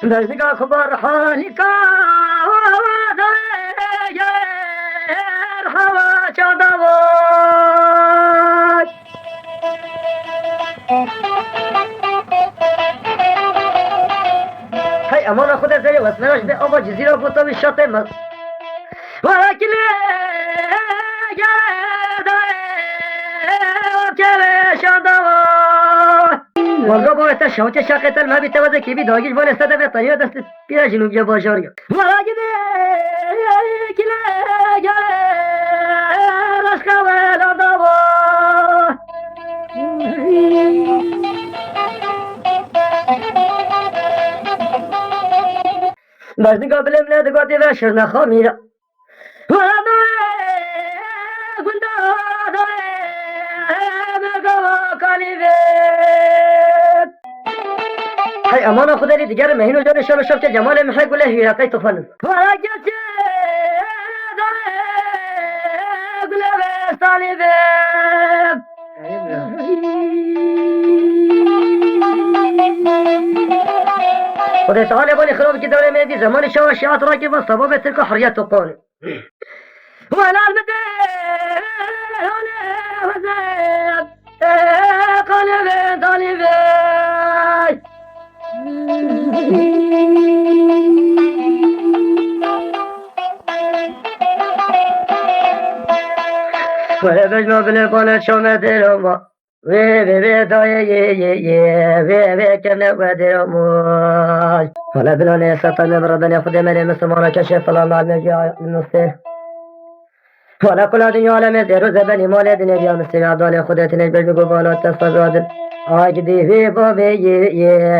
دزدگ اخبار حالکا هوا چادوات هی امان خود زیر وسناش به آبا جزیره بوتا به شاطئ مز ولكن والله باید شوچه شاقت المبی توازه کی بی داگیش بان استاده به طریق دست پیرا جنوبی باشارگا ولكن کلا رشقا ولا دوا باش نگاه بلم نه دگاتی و شرنا خامیرا ولا گندا بگو کالی هی امان خدا دیگر مهین و جان شان و شب که جمال محق گله هیرقی طوفان ولا گچه گله بستانی خدا تعالی بانی خراب کی دوله میدی زمان شاه شیعات را که با سبب ترک حریت و قانون ولا المدى وزاد قلب طالب ولا بجنا بلبانة شومة دلوما وي داي وي كنا ودلوما ولا بلاني سطن بربنا خد مني مسلمان كشف الله المجيء النصير ولا كل دنيا عالم ديرو زبني مال دنيا بيا مستعدان خودت نجبر بقبالا تصفاد آجدي في بابي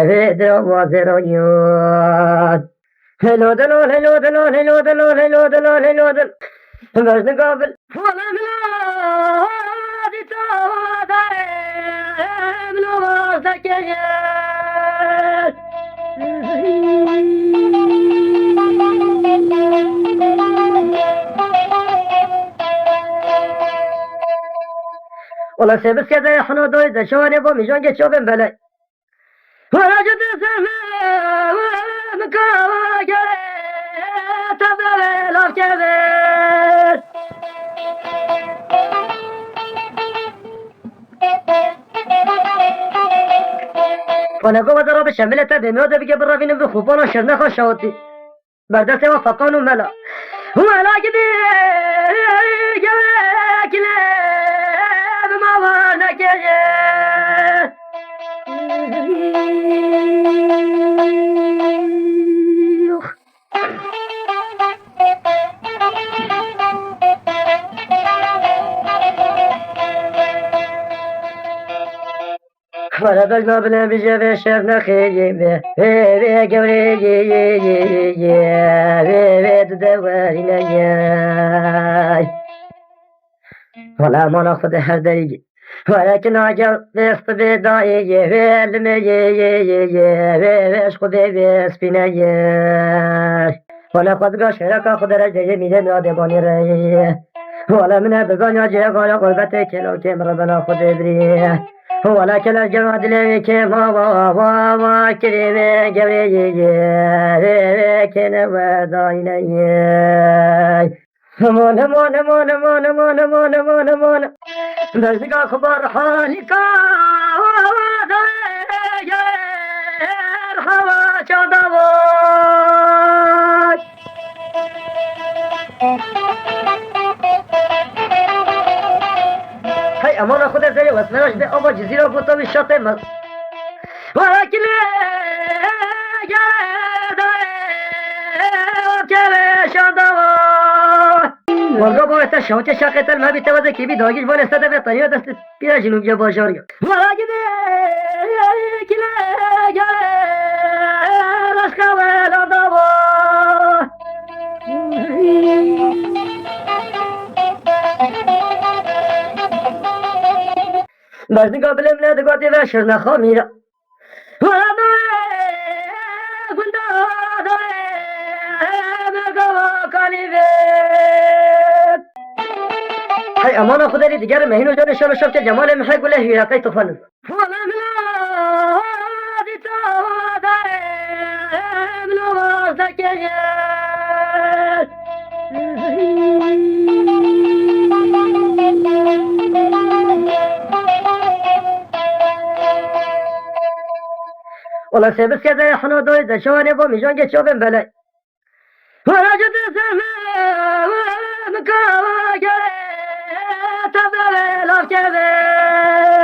في دروا زرونيات هلو دلو هلو دلو هلو دلو هلو دلو هلو دلو باش نقابل ولا بلا دي توادا بلا سكيات والله سيبس كذا يحنو دوي ده شواني بو ميجون جي شوبن بلاي ولا جد سما مكاوا جري تبلي لاف كبير وانا قوة ضرب الشملة بميو ده بيجي بالرافين بخوبان وشرنا خشوتي برده سوا فقان وملا ولا جدي جواك لاب ما وانا كجي ولا بجنا بلا بيجي في شفنا خيجي في قوري في تدورينا جاي ولا ما ناخذ هرديجي ولكن عجل بيست بدايجي في المجيجي في عشق في سبيناجي ولا قد قشرك أخذ رجلي من يادباني رأي ولا من بغانيا جي قال قلبتك لو كم ربنا خذ بريه ولكن الجواد لك ما كريم جويجي لكن ودايني مون دزدگ اخبار حالکا هوا چادوات هی امان خود زیر وسناش به آبا جزیره بوتا به شاطئ مز ولكن والله باید شوچه شاقت المبی توازه کی بی داگیش بان استاده به طریق دست پیرا جنوبی باشارگا ولكن کلا رشقا ولا دوا باش نگاه بلم نه دگاتی و شرنا خامیرا ولا گندا بگو کالی هی امان خدا دیگر مهین و جان شان و شب که جمال محق گله هیرقی طوفان ولا بلا دي توادا سكين والله سيبس كذا يحنو دويد شواني بومي جونجي تشوفين بلاي ولا جد سما مكاوى جري تبلي لو كذا